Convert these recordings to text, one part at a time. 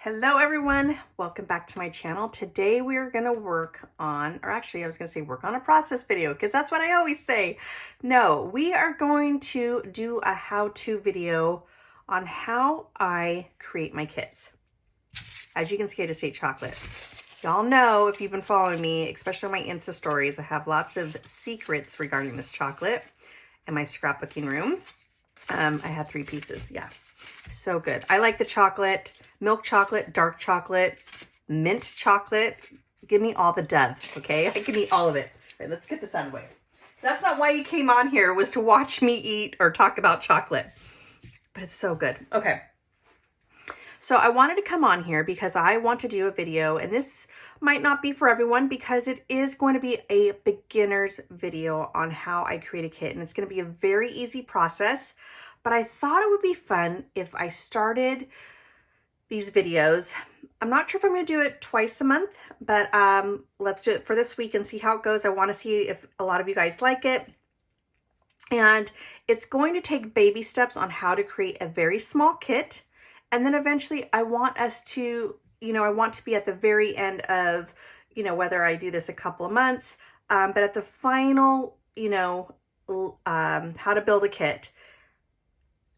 Hello everyone, welcome back to my channel. Today we are going to work on, or actually I was going to say work on a process video because that's what I always say. No, we are going to do a how-to video on how I create my kits. As you can see, I just ate chocolate. Y'all know, if you've been following me, especially my Insta stories, I have lots of secrets regarding this chocolate in my scrapbooking room. I have 3 pieces, yeah. So good. I like the chocolate, milk chocolate, dark chocolate, mint chocolate. Give me all the dove, okay? I can eat all of it. All right, let's get this out of the way. That's not why you came on here, was to watch me eat or talk about chocolate. But it's so good. Okay. So I wanted to come on here because I want to do a video, and this might not be for everyone because it is going to be a beginner's video on how I create a kit, and it's going to be a very easy process. But I thought it would be fun if I started these videos. I'm not sure if I'm going to do it twice a month, but let's do it for this week and see how it goes. I want to see if a lot of you guys like it. And it's going to take baby steps on how to create a very small kit. And then eventually I want us to, I want to be at the very end of, whether I do this a couple of months, but at the final, how to build a kit.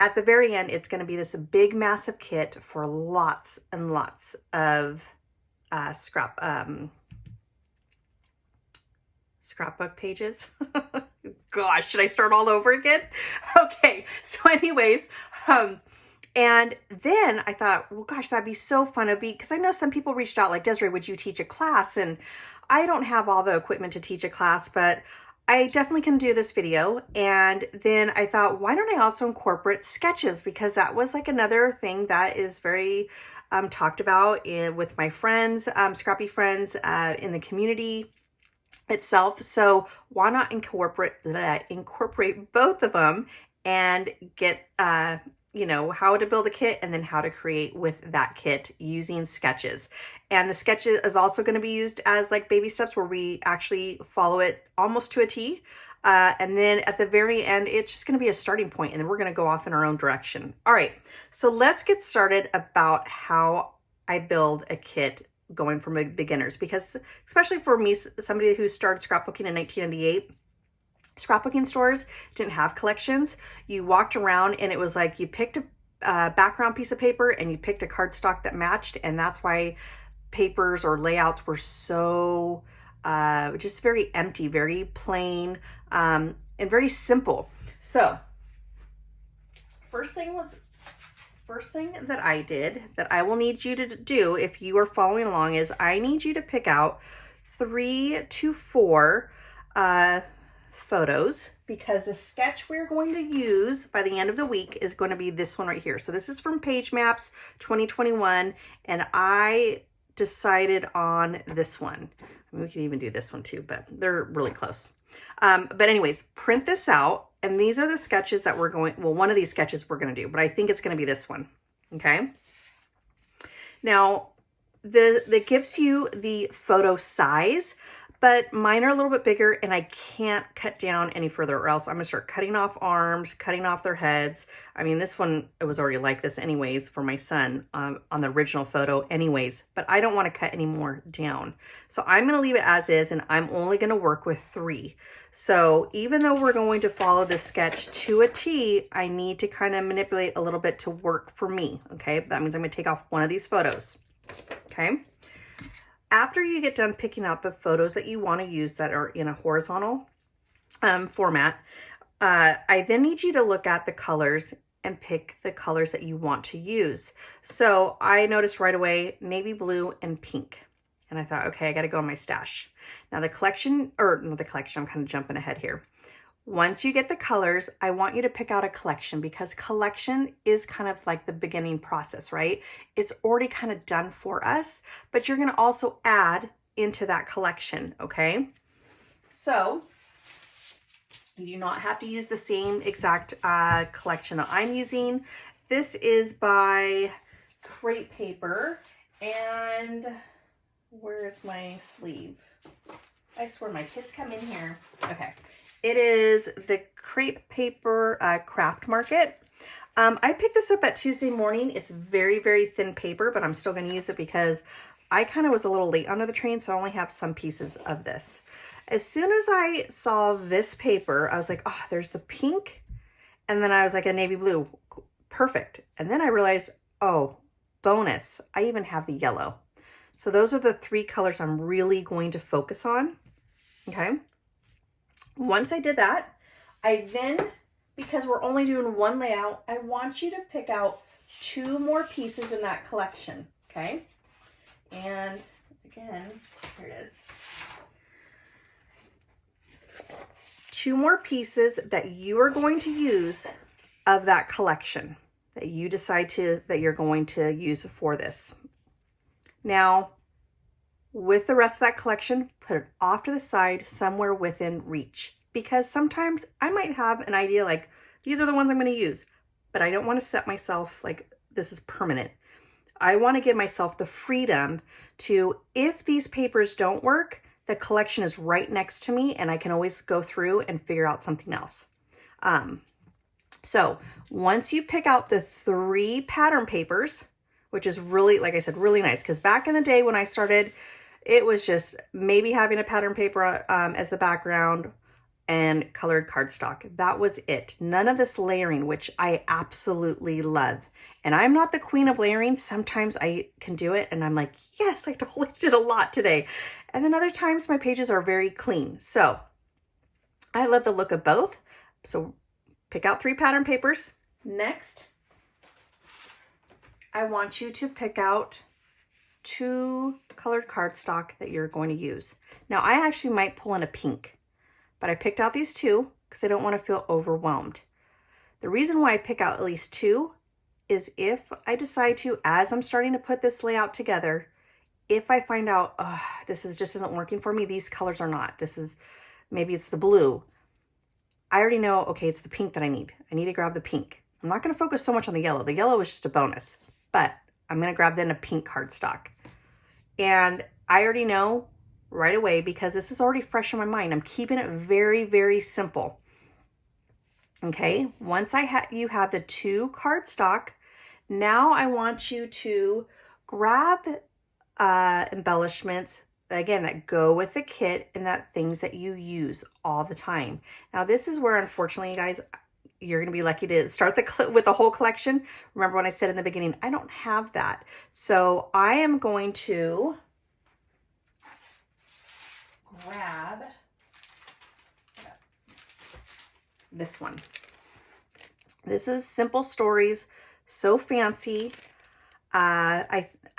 At the very end, it's going to be this big, massive kit for lots and lots of scrapbook pages. Gosh, should I start all over again? Okay, so anyways, and then I thought, well, gosh, that'd be so fun. It'd be, because I know some people reached out like, Desiree, would you teach a class? And I don't have all the equipment to teach a class, but I definitely can do this video. And then I thought, why don't I also incorporate sketches? Because that was like another thing that is very talked about with my friends, scrappy friends in the community itself. So why not incorporate both of them and get, how to build a kit and then how to create with that kit using sketches. And the sketches is also going to be used as like baby steps where we actually follow it almost to a T. And then at the very end, it's just going to be a starting point, and then we're going to go off in our own direction. All right, so let's get started about how I build a kit going from beginners, because especially for me, somebody who started scrapbooking in 1998, scrapbooking stores didn't have collections. You walked around and it was like you picked a background piece of paper and you picked a cardstock that matched, and that's why papers or layouts were so just very empty, very plain, and very simple. So first thing that I did that I will need you to do if you are following along is I need you to pick out 3 to 4 photos, because the sketch we're going to use by the end of the week is going to be this one right here. So this is from PageMaps 2021, and I decided on this one. I mean, we could even do this one too, but they're really close. But anyways, print this out, and these are the sketches that we're going, well, one of these sketches we're going to do, but I think it's going to be this one. Okay. Now, that gives you the photo size, but mine are a little bit bigger and I can't cut down any further, or else I'm gonna start cutting off arms, cutting off their heads. I mean, this one, it was already like this anyways for my son on the original photo anyways, but I don't wanna cut any more down. So I'm gonna leave it as is, and I'm only gonna work with 3. So even though we're going to follow this sketch to a T, I need to kind of manipulate a little bit to work for me, okay? That means I'm gonna take off one of these photos, okay? After you get done picking out the photos that you want to use that are in a horizontal format, I then need you to look at the colors and pick the colors that you want to use. So I noticed right away navy blue and pink. And I thought, okay, I got to go in my stash. Now the collection, or not the collection, I'm kind of jumping ahead here. Once you get the colors, I want you to pick out a collection, because collection is kind of like the beginning process, right? It's already kind of done for us, but you're going to also add into that collection, okay? So you do not have to use the same exact collection that I'm using. This is by Crepe Paper, and where is my sleeve? I swear my kids come in here. Okay. It is the Crepe Paper Craft Market. I picked this up at Tuesday morning. It's very, very thin paper, but I'm still going to use it because I kind of was a little late onto the train, so I only have some pieces of this. As soon as I saw this paper, I was like, oh, there's the pink, and then I was like, a navy blue. Perfect. And then I realized, oh, bonus, I even have the yellow. So those are the 3 colors I'm really going to focus on. Okay. Once I did that, I then, because we're only doing one layout, I want you to pick out 2 more pieces in that collection. Okay. And again, here it is. 2 more pieces that you are going to use of that collection that you decide that you're going to use for this. Now, with the rest of that collection, put it off to the side somewhere within reach, because sometimes I might have an idea like these are the ones I'm going to use, but I don't want to set myself like this is permanent. I want to give myself the freedom to, if these papers don't work, the collection is right next to me and I can always go through and figure out something else. So once you pick out the 3 pattern papers, which is really, like I said, really nice, because back in the day when I started, it was just maybe having a pattern paper as the background and colored cardstock. That was it. None of this layering, which I absolutely love. And I'm not the queen of layering. Sometimes I can do it and I'm like, yes, I totally did a lot today. And then other times my pages are very clean. So I love the look of both. So pick out 3 pattern papers. Next, I want you to pick out 2 colored cardstock that you're going to use. Now I actually might pull in a pink, but I picked out these 2 because I don't want to feel overwhelmed. The reason why I pick out at least 2 is if I decide to, as I'm starting to put this layout together, if I find out, oh, this just isn't working for me, these colors are not, maybe it's the blue. I already know, okay, it's the pink that I need. I need to grab the pink. I'm not going to focus so much on the yellow. The yellow is just a bonus, but I'm going to grab then a pink cardstock. And I already know right away, because this is already fresh in my mind, I'm keeping it very, very simple. Okay, once you have the 2 cardstock, now I want you to grab embellishments, again, that go with the kit and that things that you use all the time. Now this is where, unfortunately, you guys, you're going to be lucky to start with the whole collection. Remember when I said in the beginning, I don't have that. So I am going to grab this one. This is Simple Stories, So Fancy.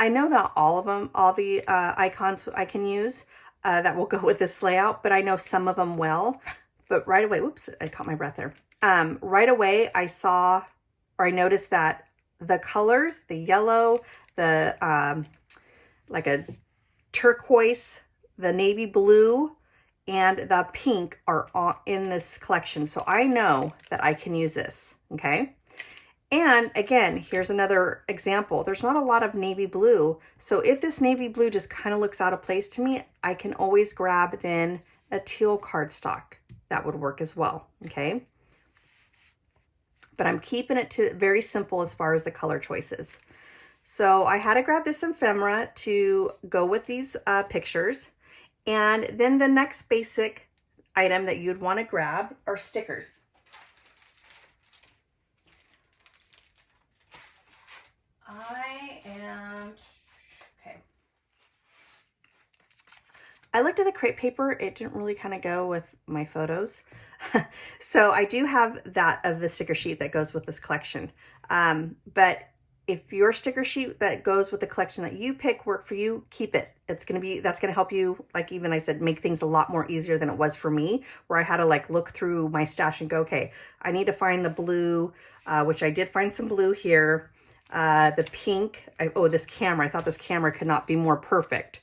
I know that all the icons I can use that will go with this layout, but I know some of them well. But right away, whoops, I caught my breath there. Right away, I noticed that the colors, the yellow, the like a turquoise, the navy blue, and the pink are in this collection. So I know that I can use this, okay? And again, here's another example. There's not a lot of navy blue. So if this navy blue just kind of looks out of place to me, I can always grab then a teal cardstock. That would work as well, okay? But I'm keeping it very simple as far as the color choices. So I had to grab this ephemera to go with these pictures. And then the next basic item that you'd want to grab are stickers. I looked at the crepe paper. It didn't really kind of go with my photos. So I do have that of the sticker sheet that goes with this collection. But if your sticker sheet that goes with the collection that you pick work for you, keep it. That's going to help you, like even I said, make things a lot more easier than it was for me, where I had to like look through my stash and go, okay, I need to find the blue, which I did find some blue here. The pink, this camera, I thought this camera could not be more perfect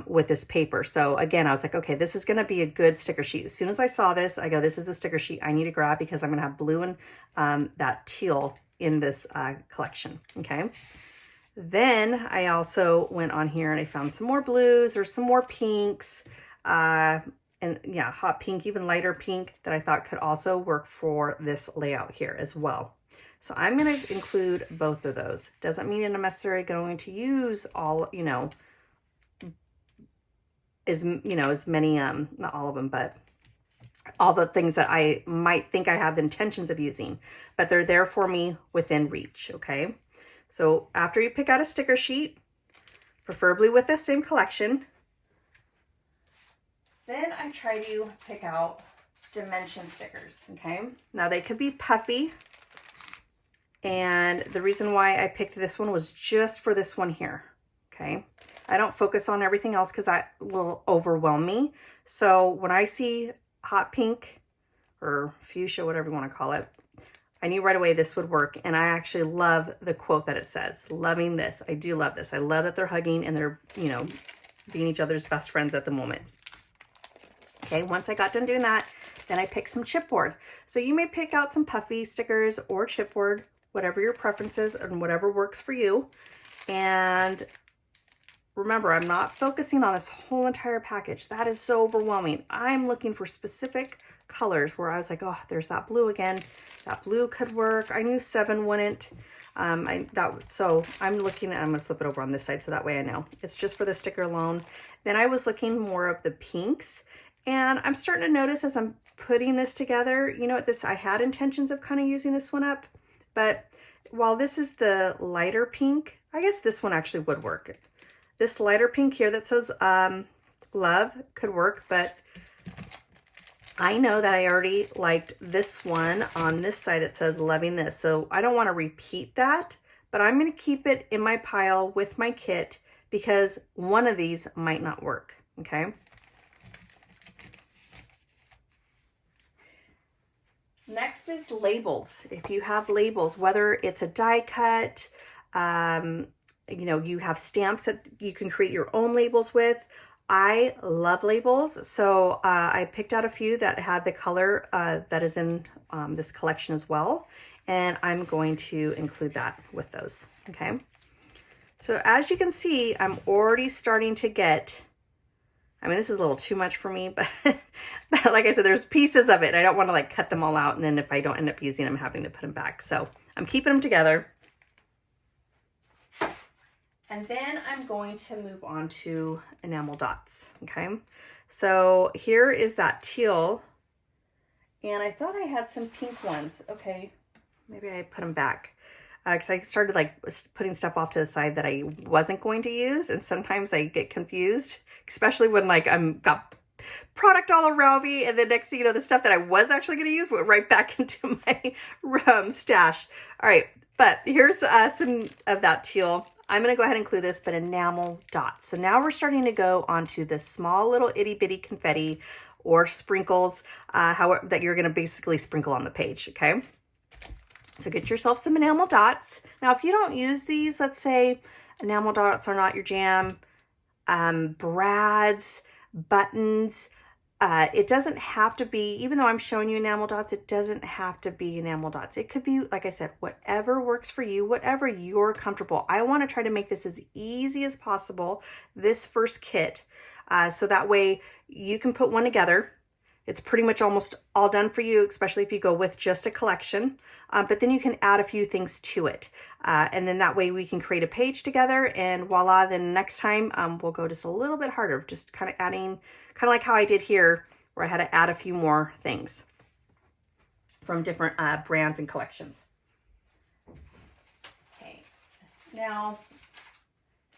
with this paper. So again, I was like, okay, this is going to be a good sticker sheet. As soon as I saw this, I go, this is the sticker sheet I need to grab because I'm going to have blue and that teal in this collection. Okay. Then I also went on here and I found some more blues or some more pinks, and yeah, hot pink, even lighter pink that I thought could also work for this layout here as well. So I'm going to include both of those. Doesn't mean I'm necessarily going to use all, you know, as many, not all of them, but all the things that I might think I have the intentions of using, but they're there for me within reach. Okay. So after you pick out a sticker sheet, preferably with the same collection, then I try to pick out dimension stickers. Okay. Now they could be puffy. And the reason why I picked this one was just for this one here. Okay. I don't focus on everything else because that will overwhelm me. So when I see hot pink or fuchsia, whatever you want to call it, I knew right away this would work. And I actually love the quote that it says, loving this. I do love this. I love that they're hugging and they're, you know, being each other's best friends at the moment. Okay, once I got done doing that, then I picked some chipboard. So you may pick out some puffy stickers or chipboard, whatever your preference is and whatever works for you. And remember, I'm not focusing on this whole entire package. That is so overwhelming. I'm looking for specific colors where I was like, oh, there's that blue again. That blue could work. I knew 7 wouldn't. So I'm looking at, I'm going to flip it over on this side so that way I know. It's just for the sticker alone. Then I was looking more of the pinks. And I'm starting to notice as I'm putting this together, you know what, I had intentions of kind of using this one up. But while this is the lighter pink, I guess this one actually would work. This lighter pink here that says love could work, but I know that I already liked this one on this side. It says loving this. So I don't want to repeat that, but I'm going to keep it in my pile with my kit because one of these might not work. Okay. Next is labels. If you have labels, whether it's a die cut, you know, you have stamps that you can create your own labels with. I love labels. So I picked out a few that had the color that is in this collection as well. And I'm going to include that with those. Okay. So as you can see, I'm already starting to get, I mean, this is a little too much for me, but, but like I said, there's pieces of it. And I don't want to like cut them all out. And then if I don't end up using them, having to put them back. So I'm keeping them together. And then I'm going to move on to enamel dots. Okay. So here is that teal. And I thought I had some pink ones. Okay. Maybe I put them back. Because I started like putting stuff off to the side that I wasn't going to use. And sometimes I get confused, especially when like I'm got product all around me. And then next thing you know, the stuff that I was actually going to use went right back into my stash. All right. But here's some of that teal. I'm going to go ahead and include this, but enamel dots. So now we're starting to go onto this small little itty bitty confetti or sprinkles, however, that you're going to basically sprinkle on the page. Okay. So get yourself some enamel dots. Now, if you don't use these, let's say enamel dots are not your jam, brads, buttons, it doesn't have to be, even though I'm showing you enamel dots, it doesn't have to be enamel dots. It could be, like I said, whatever works for you, whatever you're comfortable. I want to try to make this as easy as possible, this first kit, so that way you can put one together. It's pretty much almost all done for you, especially if you go with just a collection. But then you can add a few things to it. And then that way we can create a page together and voila, then next time we'll go just a little bit harder, just kind of adding, kind of like how I did here, where I had to add a few more things from different brands and collections. Okay, now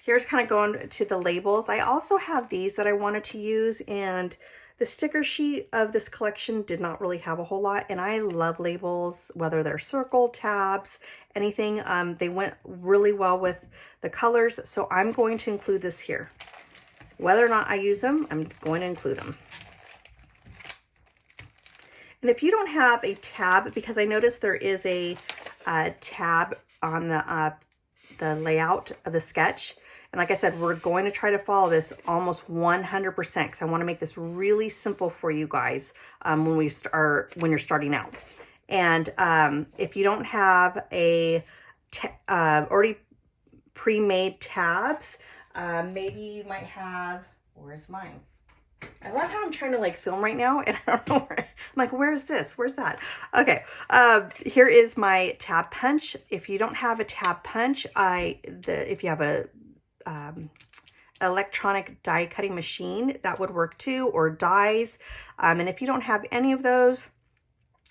here's kind of going to the labels. I also have these that I wanted to use, and the sticker sheet of this collection did not really have a whole lot, and I love labels, whether they're circle, tabs, anything. They went really well with the colors, so I'm going to include this here. Whether or not I use them, I'm going to include them. And if you don't have a tab, because I noticed there is a tab on the layout of the sketch, and like I said, we're going to try to follow this almost 100% because I want to make this really simple for you guys when you're starting out. And if you don't have a already pre-made tabs, maybe you might have, where's mine? I love how I'm trying to like film right now and I don't know where, I'm like, where's this? Where's that? Okay, here is my tab punch. If you don't have a tab punch, if you have a electronic die cutting machine, that would work too, or dies. And if you don't have any of those,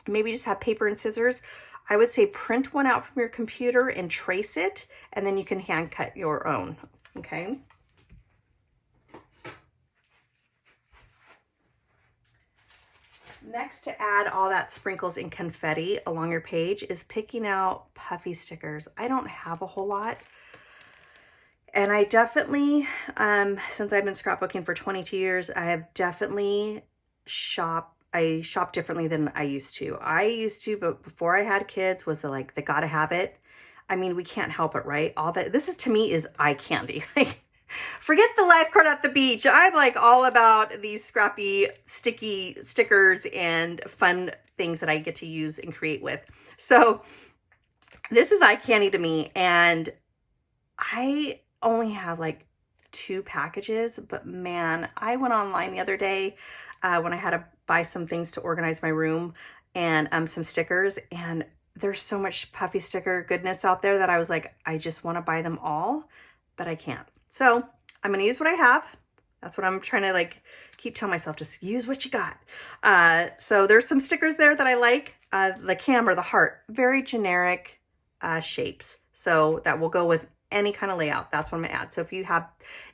maybe just have paper and scissors. I would say print one out from your computer and trace it, and then you can hand cut your own, okay? Next, to add all that sprinkles and confetti along your page is picking out puffy stickers. I don't have a whole lot. And I definitely, since I've been scrapbooking for 22 years, I have definitely I shop differently than I used to. But before I had kids, was the gotta have it. I mean, we can't help it, right? All that, this is, to me, is eye candy. Like, forget the lifeguard at the beach. I'm like all about these scrappy, sticky stickers and fun things that I get to use and create with. So this is eye candy to me. And I only have like 2 packages, but man, I went online the other day when I had to buy some things to organize my room and some stickers, and there's so much puffy sticker goodness out there that I was like, I just want to buy them all, but I can't. So I'm going to use what I have. That's what I'm trying to like keep telling myself, just use what you got. So there's some stickers there that I like. The camera, the heart, very generic shapes. So that will go with any kind of layout. That's what I'm gonna add. So if you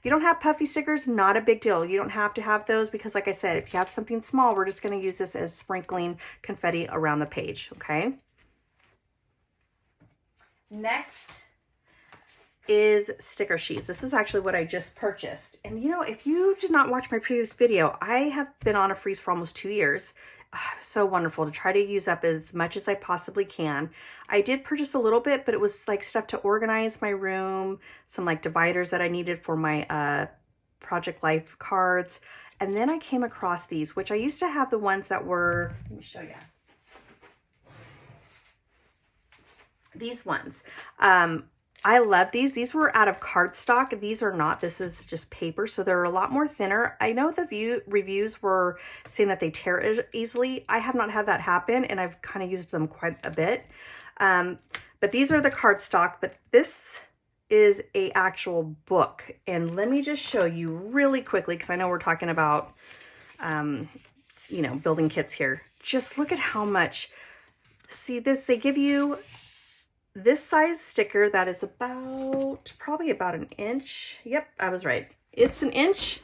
don't have puffy stickers, not a big deal. You don't have to have those, because like I said, if you have something small, we're just going to use this as sprinkling confetti around the page. Okay. Next is sticker sheets. This is actually what I just purchased. And you know, if you did not watch my previous video, I have been on a freeze for almost 2 years. So wonderful to try to use up as much as I possibly can. I did purchase a little bit, but it was like stuff to organize my room, some like dividers that I needed for my Project Life cards. And then I came across these, which I used to have the ones that were, let me show you. These ones. I love these. These were out of cardstock. These are not. This is just paper, so they're a lot more thinner. I know the reviews were saying that they tear easily. I have not had that happen, and I've kind of used them quite a bit. But these are the cardstock, but this is a actual book. And let me just show you really quickly, because I know we're talking about, you know, building kits here. Just look at how much. See this? They give you this size sticker that is probably about an inch. Yep, I was right. It's an inch.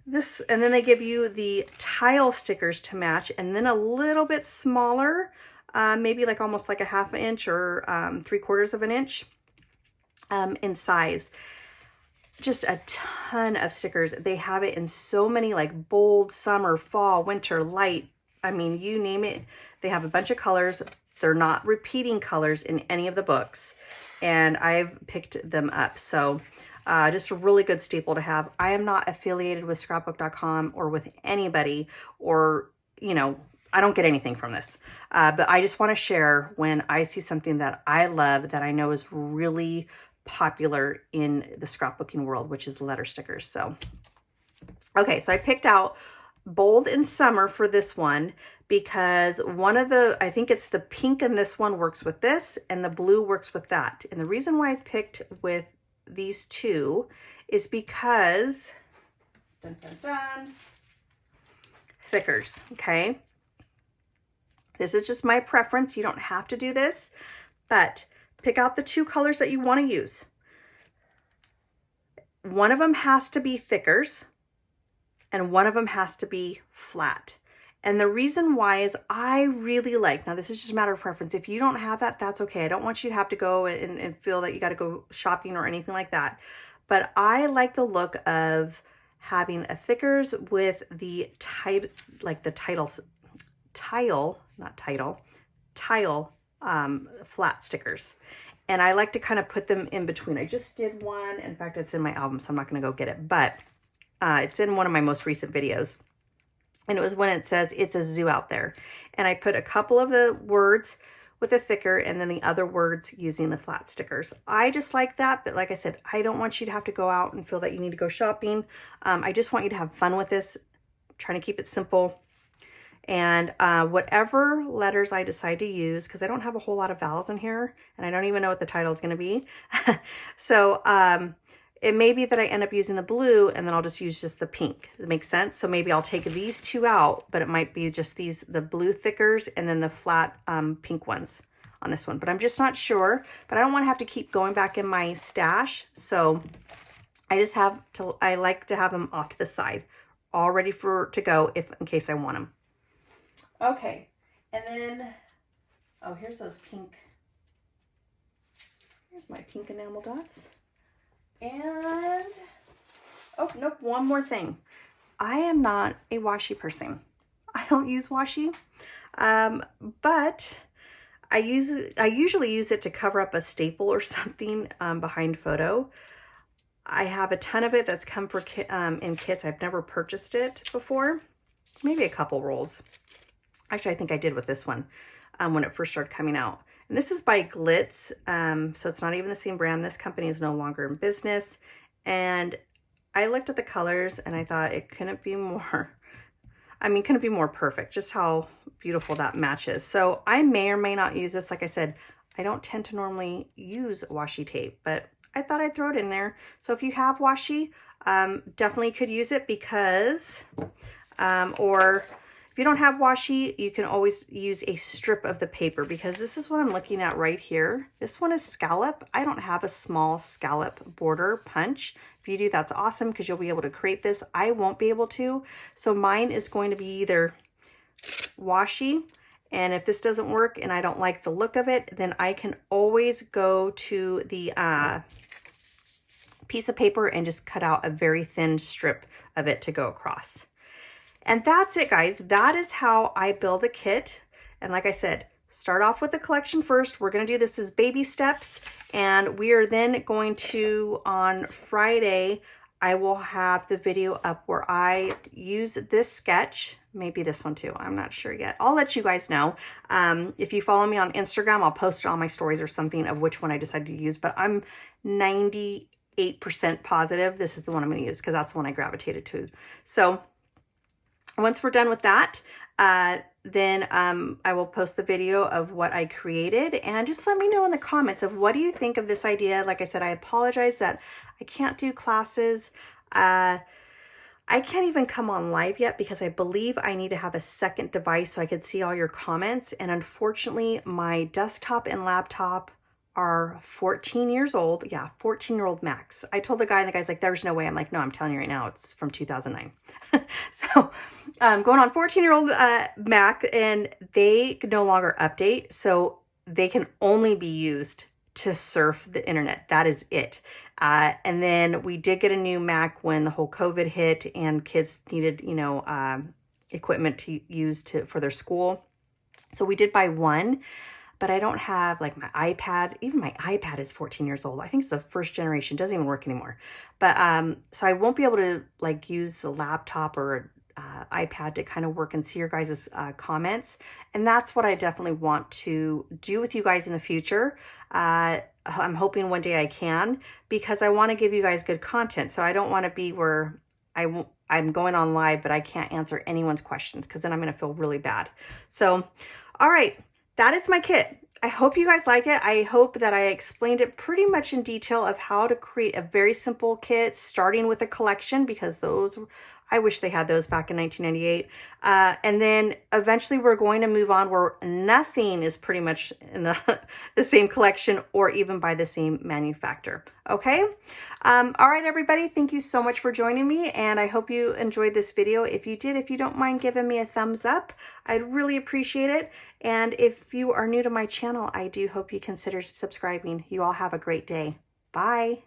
This, and then they give you the tile stickers to match, and then a little bit smaller, maybe like almost like a ½ inch or 3/4 of an inch in size. Just a ton of stickers. They have it in so many, like bold, summer, fall, winter, light. I mean, you name it. They have a bunch of colors. They're not repeating colors in any of the books, and I've picked them up. So just a really good staple to have. I am not affiliated with scrapbook.com or with anybody, or, you know, I don't get anything from this. But I just want to share when I see something that I love, that I know is really popular in the scrapbooking world, which is letter stickers. So, okay, so I picked out bold in summer for this one, because one of the, I think it's the pink in this one works with this, and the blue works with that. And the reason why I picked with these two is because, dun, dun, dun, thickers, okay? This is just my preference. You don't have to do this, but pick out the 2 colors that you want to use. One of them has to be thickers, and one of them has to be flat. And the reason why is I really like, now this is just a matter of preference. If you don't have that, that's okay. I don't want you to have to go and feel that you got to go shopping or anything like that. But I like the look of having a thickers with the tile flat stickers. And I like to kind of put them in between. I just did one. In fact, it's in my album, so I'm not going to go get it. But it's in one of my most recent videos. And it was when it says, "It's a zoo out there." And I put a couple of the words with a thicker, and then the other words using the flat stickers. I just like that. But like I said, I don't want you to have to go out and feel that you need to go shopping. I just want you to have fun with this. trying to keep it simple. And whatever letters I decide to use, because I don't have a whole lot of vowels in here, and I don't even know what the title is going to be. So it may be that I end up using the blue, and then I'll just use just the pink. Does that make sense? So maybe I'll take these two out, but it might be just the blue thickers and then the flat pink ones on this one. But I'm just not sure. But I don't want to have to keep going back in my stash. So I like to have them off to the side, all ready to go in case I want them. Okay, and then, oh, here's those pink, here's my pink enamel dots. And, oh, nope, one more thing. I am not a washi person. I don't use washi, but I usually use it to cover up a staple or something behind photo. I have a ton of it that's come in kits. I've never purchased it before, maybe a couple rolls. Actually, I think I did with this one when it first started coming out. And this is by Glitz, so it's not even the same brand. This company is no longer in business. And I looked at the colors and I thought it couldn't be more, couldn't be more perfect, just how beautiful that matches. So I may or may not use this. Like I said, I don't tend to normally use washi tape, but I thought I'd throw it in there. So if you have washi, definitely could use it because, or if you don't have washi, you can always use a strip of the paper, because this is what I'm looking at right here. This one is scallop. I don't have a small scallop border punch. If you do, that's awesome, because you'll be able to create this. I won't be able to. So mine is going to be either washi, and if this doesn't work and I don't like the look of it, then I can always go to the piece of paper and just cut out a very thin strip of it to go across. And that's it, guys. That is how I build a kit. And like I said, start off with the collection first. We're going to do this as baby steps. And we are then going to, on Friday, I will have the video up where I use this sketch. Maybe this one too. I'm not sure yet. I'll let you guys know. If you follow me on Instagram, I'll post it on my stories or something of which one I decided to use. But I'm 98% positive this is the one I'm going to use, because that's the one I gravitated to. So once we're done with that, then I will post the video of what I created, and just let me know in the comments of what do you think of this idea. Like I said, I apologize that I can't do classes. I can't even come on live yet because I believe I need to have a second device so I could see all your comments. And unfortunately, my desktop and laptop are 14 years old. Yeah, 14-year-old Macs. I told the guy, and the guy's like, there's no way. I'm like, no, I'm telling you right now, it's from 2009. So going on 14-year-old Mac, and they no longer update. So they can only be used to surf the internet. That is it. And then we did get a new Mac when the whole COVID hit and kids needed, equipment to use for their school. So we did buy one. But I don't have like my iPad. Even my iPad is 14 years old. I think it's the first generation. Doesn't even work anymore. But so I won't be able to like use the laptop or iPad to kind of work and see your guys' comments. And that's what I definitely want to do with you guys in the future. I'm hoping one day I can, because I want to give you guys good content. So I don't want to be where I'm going on live, but I can't answer anyone's questions, because then I'm going to feel really bad. So, all right. That is my kit. I hope you guys like it. I hope that I explained it pretty much in detail of how to create a very simple kit, starting with a collection, because those, I wish they had those back in 1998. And then eventually we're going to move on where nothing is pretty much in the same collection or even by the same manufacturer. Okay. All right, everybody. Thank you so much for joining me. And I hope you enjoyed this video. If you did, if you don't mind giving me a thumbs up, I'd really appreciate it. And if you are new to my channel, I do hope you consider subscribing. You all have a great day. Bye.